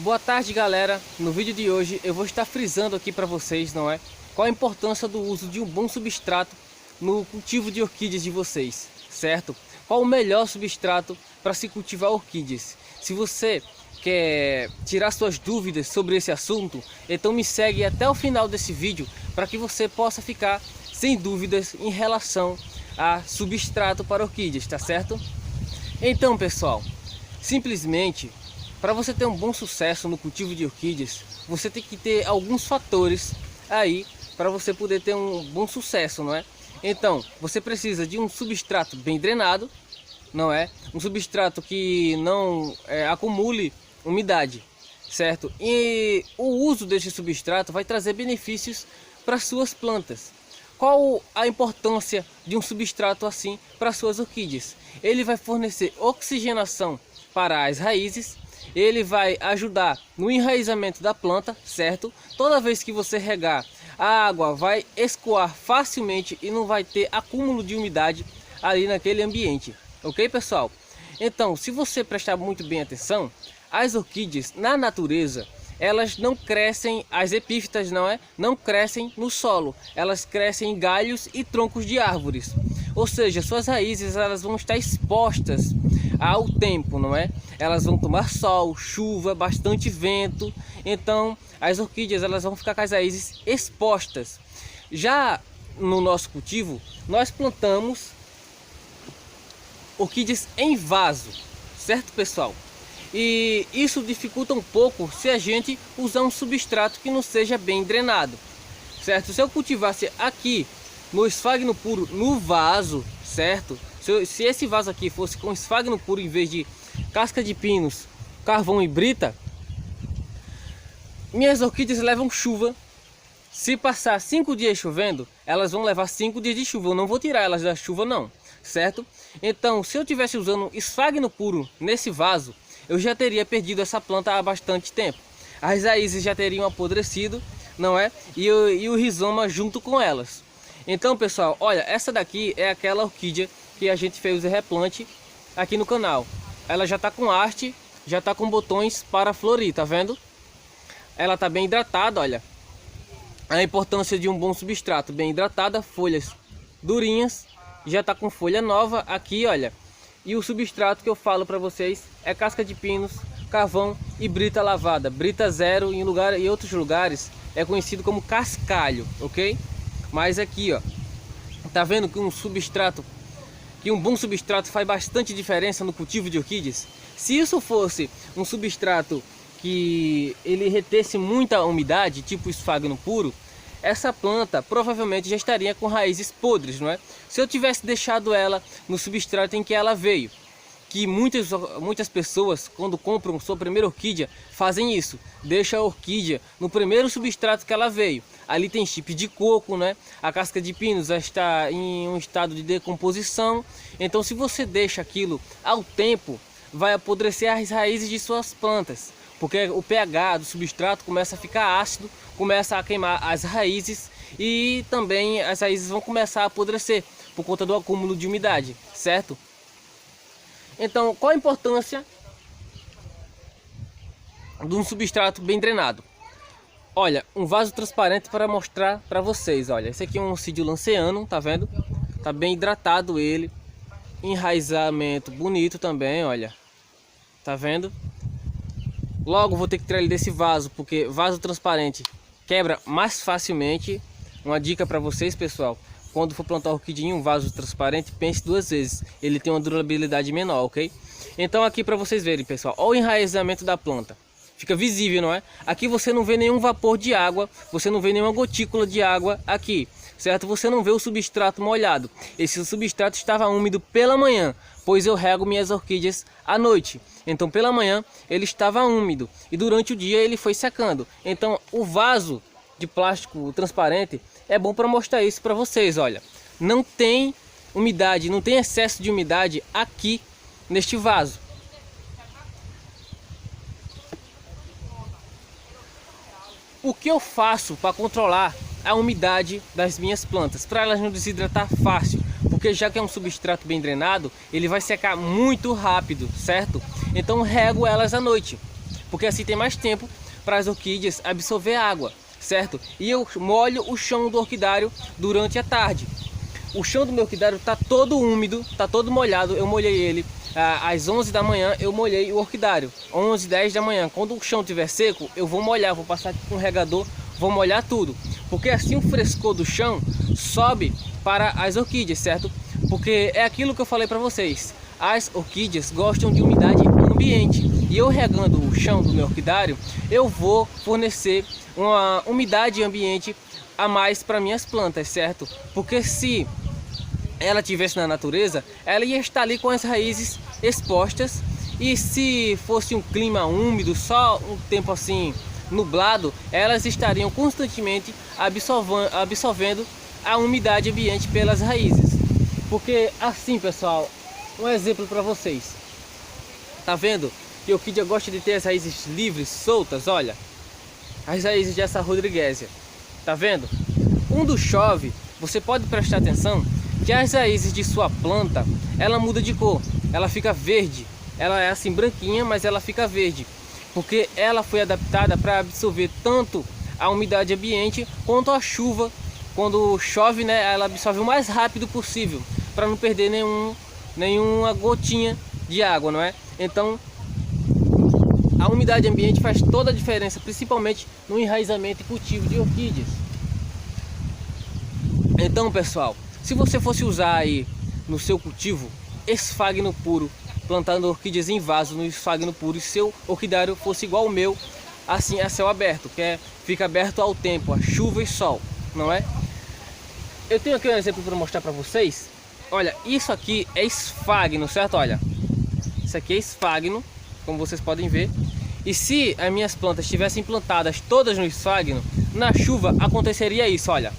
Boa tarde, galera. No vídeo de hoje eu vou estar frisando aqui para vocês, não é? Qual a importância do uso de um bom substrato no cultivo de orquídeas de vocês, certo? Qual o melhor substrato para se cultivar orquídeas? Se você quer tirar suas dúvidas sobre esse assunto, então me segue até o final desse vídeo para que você possa ficar sem dúvidas em relação a substrato para orquídeas, tá certo? Então, pessoal, simplesmente para você ter um bom sucesso no cultivo de orquídeas, você tem que ter alguns fatores aí para você poder ter um bom sucesso, não é? Então, você precisa de um substrato bem drenado, não é? Um substrato que não acumule umidade, certo? E o uso deste substrato vai trazer benefícios para suas plantas. Qual a importância de um substrato assim para suas orquídeas? Ele vai fornecer oxigenação para as raízes. Ele vai ajudar no enraizamento da planta, certo? Toda vez que você regar, a água vai escoar facilmente e não vai ter acúmulo de umidade ali naquele ambiente, ok, pessoal? Então, se você prestar muito bem atenção, as orquídeas na natureza, elas não crescem, as epífitas não crescem no solo, elas crescem em galhos e troncos de árvores. Ou seja, suas raízes elas vão estar expostas ao tempo, não é? Elas vão tomar sol, chuva, bastante vento. Então, as orquídeas elas vão ficar com as raízes expostas. Já no nosso cultivo, nós plantamos orquídeas em vaso, certo, pessoal? E isso dificulta um pouco se a gente usar um substrato que não seja bem drenado, certo? Se eu cultivasse aqui no esfagno puro no vaso, certo? Se esse vaso aqui fosse com esfagno puro em vez de casca de pinos, carvão e brita, minhas orquídeas levam chuva. Se passar 5 dias chovendo, elas vão levar 5 dias de chuva. Eu não vou tirar elas da chuva não, certo? Então, se eu tivesse usando esfagno puro nesse vaso, eu já teria perdido essa planta há bastante tempo. As raízes já teriam apodrecido, não é? E o rizoma junto com elas. Então, pessoal, olha, essa daqui é aquela orquídea que a gente fez o replante aqui no canal. Ela já está com haste, já está com botões para florir, tá vendo? Ela está bem hidratada, olha. A importância de um bom substrato, bem hidratada, folhas durinhas, já está com folha nova aqui, olha. E o substrato que eu falo para vocês é casca de pinos, carvão e brita lavada. Brita zero em outros lugares é conhecido como cascalho, ok? Mas aqui, ó, tá vendo que um bom substrato faz bastante diferença no cultivo de orquídeas? Se isso fosse um substrato que ele retesse muita umidade, tipo esfagno puro, essa planta provavelmente já estaria com raízes podres, não é? Se eu tivesse deixado ela no substrato em que ela veio, que muitas pessoas, quando compram sua primeira orquídea, fazem isso. Deixa a orquídea no primeiro substrato que ela veio. Ali tem chip de coco, né? A casca de pinos já está em um estado de decomposição. Então, se você deixa aquilo ao tempo, vai apodrecer as raízes de suas plantas. Porque o pH do substrato começa a ficar ácido, começa a queimar as raízes e também as raízes vão começar a apodrecer por conta do acúmulo de umidade, certo? Então, qual a importância de um substrato bem drenado? Olha, um vaso transparente para mostrar para vocês, olha. Esse aqui é um oncídio lanceano, tá vendo? Tá bem hidratado ele. Enraizamento bonito também, olha. Tá vendo? Logo vou ter que tirar ele desse vaso, porque vaso transparente quebra mais facilmente. Uma dica para vocês, pessoal. Quando for plantar orquídea em um vaso transparente, pense 2 vezes. Ele tem uma durabilidade menor, ok? Então aqui para vocês verem, pessoal. Olha o enraizamento da planta. Fica visível, não é? Aqui você não vê nenhum vapor de água. Você não vê nenhuma gotícula de água aqui, certo? Você não vê o substrato molhado. Esse substrato estava úmido pela manhã, pois eu rego minhas orquídeas à noite. Então pela manhã ele estava úmido e durante o dia ele foi secando. Então o vaso de plástico transparente é bom para mostrar isso para vocês, olha. Não tem umidade, não tem excesso de umidade aqui neste vaso. O que eu faço para controlar a umidade das minhas plantas? Para elas não desidratar fácil, porque já que é um substrato bem drenado, ele vai secar muito rápido, certo? Então rego elas à noite. porque assim tem mais tempo para as orquídeas absorver água, certo? E eu molho o chão do orquidário durante a tarde. O chão do meu orquidário está todo úmido, está todo molhado. Eu molhei ele às 11 da manhã, eu molhei o orquidário, 11, 10 da manhã. Quando o chão estiver seco, eu vou molhar, vou passar aqui com um regador, vou molhar tudo, porque assim o frescor do chão sobe para as orquídeas, certo? Porque é aquilo que eu falei para vocês, as orquídeas gostam de umidade ambiente, e eu regando o chão do meu orquidário, eu vou fornecer uma umidade ambiente a mais para minhas plantas, certo? Porque se ela tivesse na natureza, ela ia estar ali com as raízes expostas, e se fosse um clima úmido, só um tempo assim nublado, elas estariam constantemente absorvendo a umidade ambiente pelas raízes. Porque assim, pessoal, um exemplo para vocês, tá vendo que a orquídea gosta de ter as raízes livres, soltas? Olha, as raízes dessa rodriguésia, tá vendo? Quando chove, você pode prestar atenção que as raízes de sua planta, ela muda de cor, ela fica verde, ela é assim branquinha, mas ela fica verde, porque ela foi adaptada para absorver tanto a umidade ambiente quanto a chuva. Quando chove, né, ela absorve o mais rápido possível, para não perder nenhuma gotinha de água, não é? Então, a umidade ambiente faz toda a diferença, principalmente no enraizamento e cultivo de orquídeas. Então, pessoal, se você fosse usar aí no seu cultivo esfagno puro, plantando orquídeas em vaso no esfagno puro, e seu orquidário fosse igual ao meu, assim a céu aberto, que fica aberto ao tempo, a chuva e sol, não é? Eu tenho aqui um exemplo para mostrar para vocês. Olha, isso aqui é esfagno, certo? Olha, isso aqui é esfagno, como vocês podem ver. E se as minhas plantas estivessem plantadas todas no esfagno, na chuva aconteceria isso, olha.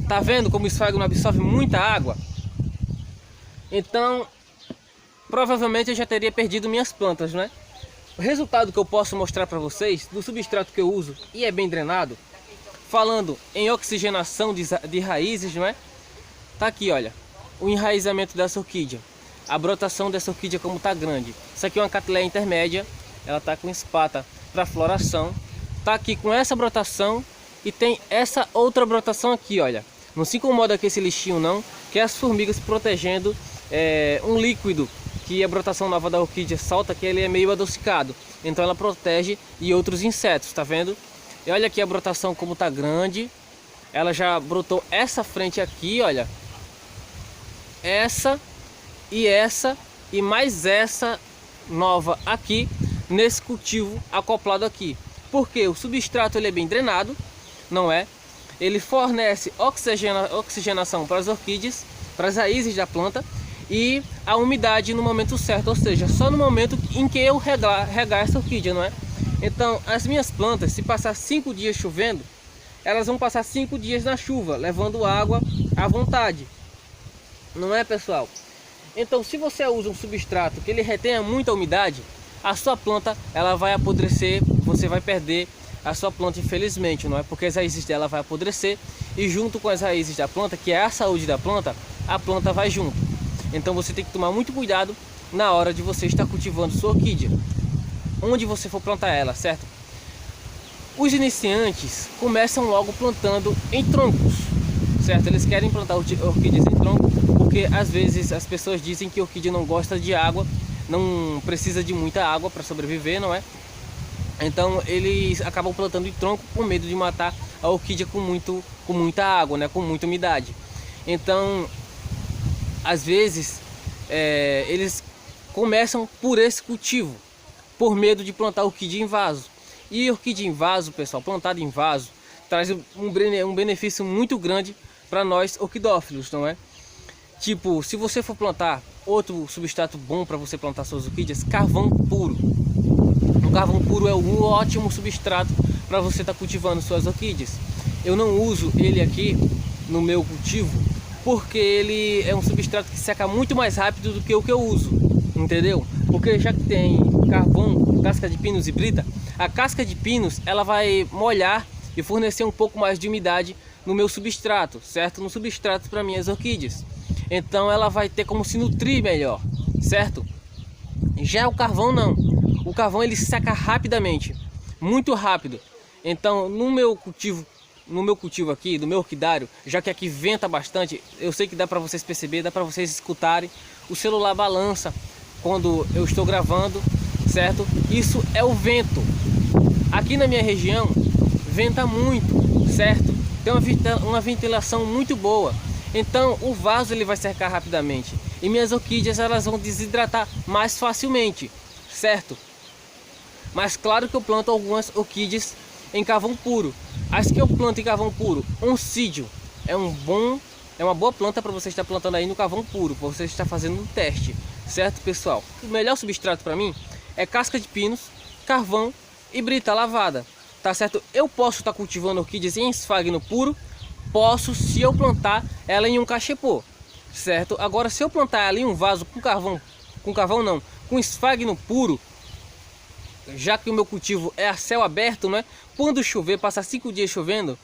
Tá vendo como o esfagno absorve muita água? Então, provavelmente eu já teria perdido minhas plantas, né? O resultado que eu posso mostrar para vocês do substrato que eu uso, e é bem drenado, falando em oxigenação de raízes, não é? Tá aqui, olha, o enraizamento dessa orquídea, a brotação dessa orquídea como tá grande. Isso aqui é uma Cattleya intermédia, ela tá com espata para floração, tá aqui com essa brotação, e tem essa outra brotação aqui, olha. Não se incomoda com esse lixinho não, que é as formigas protegendo um líquido que a brotação nova da orquídea solta, que ele é meio adocicado, então ela protege e outros insetos, tá vendo? E olha aqui a brotação como tá grande, ela já brotou essa frente aqui, olha, essa e mais essa nova aqui nesse cultivo acoplado aqui, porque o substrato ele é bem drenado, não é? Ele fornece oxigenação para as orquídeas, para as raízes da planta, e a umidade no momento certo, ou seja, só no momento em que eu regar essa orquídea, não é? Então, as minhas plantas, se passar 5 dias chovendo, elas vão passar 5 dias na chuva, levando água à vontade, não é, pessoal? Então, se você usa um substrato que ele retenha muita umidade, a sua planta ela vai apodrecer, você vai perder a sua planta, infelizmente, não é? Porque as raízes dela vai apodrecer, e junto com as raízes da planta, que é a saúde da planta, a planta vai junto. Então você tem que tomar muito cuidado na hora de você estar cultivando sua orquídea, onde você for plantar ela, certo? Os iniciantes começam logo plantando em troncos, certo? Eles querem plantar orquídeas em tronco, porque às vezes as pessoas dizem que a orquídea não gosta de água, não precisa de muita água para sobreviver, não é? Então eles acabam plantando em tronco com medo de matar a orquídea com muita água, né? Com muita umidade. Então, às vezes, eles começam por esse cultivo, por medo de plantar orquídea em vaso. E orquídea em vaso, pessoal, plantada em vaso, traz um benefício muito grande para nós orquidófilos, não é? Tipo, se você for plantar outro substrato bom para você plantar suas orquídeas, carvão puro. O carvão puro é um ótimo substrato para você estar cultivando suas orquídeas. Eu não uso ele aqui no meu cultivo, porque ele é um substrato que seca muito mais rápido do que o que eu uso, entendeu? Porque já que tem carvão, casca de pinos e brita, a casca de pinos ela vai molhar e fornecer um pouco mais de umidade no meu substrato, certo? No substrato para minhas orquídeas. então ela vai ter como se nutrir melhor, certo? Já o carvão não, o carvão ele seca rapidamente, muito rápido. Então no meu cultivo aqui, do meu orquidário, já que aqui venta bastante, eu sei que dá para vocês perceber, dá para vocês escutarem, o celular balança quando eu estou gravando, certo? Isso é o vento. Aqui na minha região venta muito, certo? Tem uma ventilação muito boa, então o vaso ele vai secar rapidamente e minhas orquídeas elas vão desidratar mais facilmente, certo? Mas claro que eu planto algumas orquídeas em carvão puro. As que eu planto em carvão puro, oncídio é uma boa planta para você estar plantando aí no carvão puro, para você estar fazendo um teste, certo, pessoal? O melhor substrato para mim é casca de pinos, carvão e brita lavada, tá certo? Eu posso estar cultivando orquídeas em esfagno puro, posso, se eu plantar ela em um cachepô, certo? Agora se eu plantar ela em um vaso com esfagno puro, já que o meu cultivo é a céu aberto, né? Quando chover, passar 5 dias chovendo,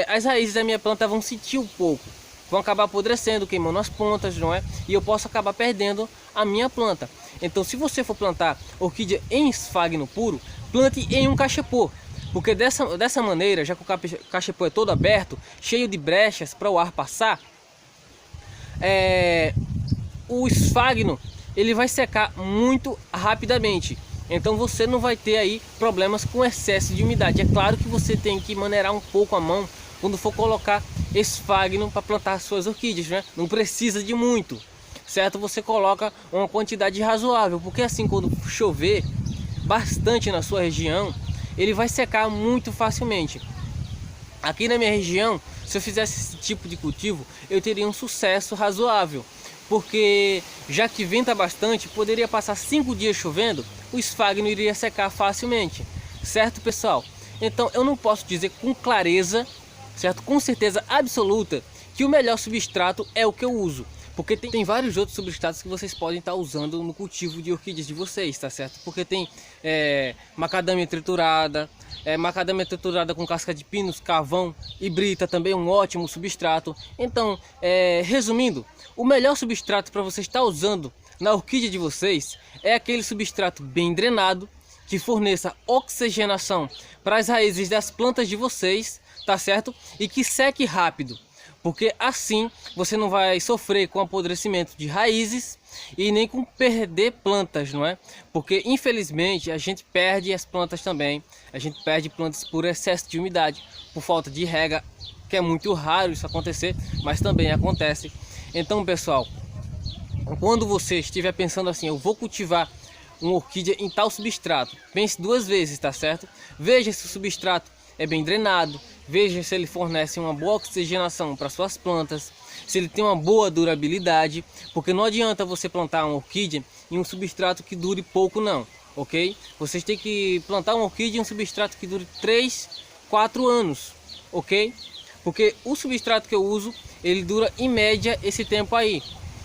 as raízes da minha planta vão sentir um pouco, vão acabar apodrecendo, queimando as pontas, não é? E eu posso acabar perdendo a minha planta. Então se você for plantar orquídea em esfagno puro, plante em um cachepô, porque dessa maneira, já que o cachepô é todo aberto, cheio de brechas para o ar passar, o esfagno ele vai secar muito rapidamente. Então você não vai ter aí problemas com excesso de umidade. É claro que você tem que maneirar um pouco a mão quando for colocar esfagno para plantar as suas orquídeas, né? Não precisa de muito, certo? Você coloca uma quantidade razoável, porque assim quando chover bastante na sua região, ele vai secar muito facilmente. Aqui na minha região, se eu fizesse esse tipo de cultivo, eu teria um sucesso razoável, porque já que venta bastante, poderia passar 5 dias chovendo, o esfagno iria secar facilmente, certo, pessoal? Então eu não posso dizer com clareza, certo, com certeza absoluta, que o melhor substrato é o que eu uso, porque tem vários outros substratos que vocês podem estar usando no cultivo de orquídeas de vocês, tá certo? Porque tem macadâmia triturada com casca de pinos, carvão e brita, também um ótimo substrato. Então, resumindo, o melhor substrato para você estar usando na orquídea de vocês é aquele substrato bem drenado, que forneça oxigenação para as raízes das plantas de vocês, tá certo? E que seque rápido, porque assim você não vai sofrer com apodrecimento de raízes e nem com perder plantas, não é? Porque infelizmente a gente perde as plantas também, a gente perde plantas por excesso de umidade, por falta de rega, que é muito raro isso acontecer, mas também acontece. Então, pessoal, quando você estiver pensando assim, eu vou cultivar uma orquídea em tal substrato, pense 2 vezes, tá certo? Veja se o substrato é bem drenado, veja se ele fornece uma boa oxigenação para suas plantas, se ele tem uma boa durabilidade, porque não adianta você plantar uma orquídea em um substrato que dure pouco não, ok? Vocês têm que plantar uma orquídea em um substrato que dure 3, 4 anos, ok? Porque o substrato que eu uso, ele dura em média esse tempo aí.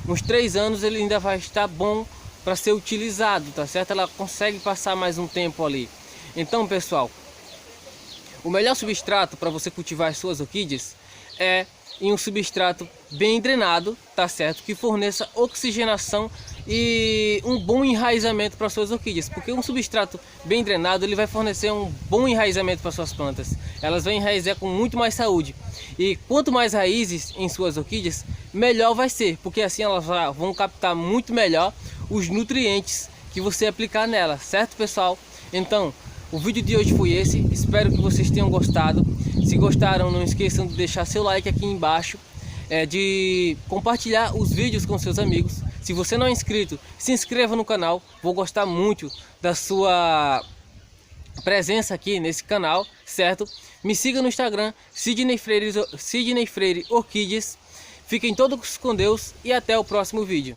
Uns 3 anos ele ainda vai estar bom para ser utilizado, tá certo? Ela consegue passar mais um tempo ali. Então, pessoal, o melhor substrato para você cultivar as suas orquídeas é em um substrato bem drenado, tá certo? Que forneça oxigenação e um bom enraizamento para suas orquídeas, porque um substrato bem drenado ele vai fornecer um bom enraizamento para suas plantas. Elas vão enraizar com muito mais saúde, e quanto mais raízes em suas orquídeas, melhor vai ser, porque assim elas vão captar muito melhor os nutrientes que você aplicar nela, certo, pessoal? Então o vídeo de hoje foi esse, espero que vocês tenham gostado. Se gostaram, não esqueçam de deixar seu like aqui embaixo, de compartilhar os vídeos com seus amigos. Se você não é inscrito, se inscreva no canal, vou gostar muito da sua presença aqui nesse canal, certo? Me siga no Instagram, Sidney Freire Orquídeas. Fiquem todos com Deus e até o próximo vídeo.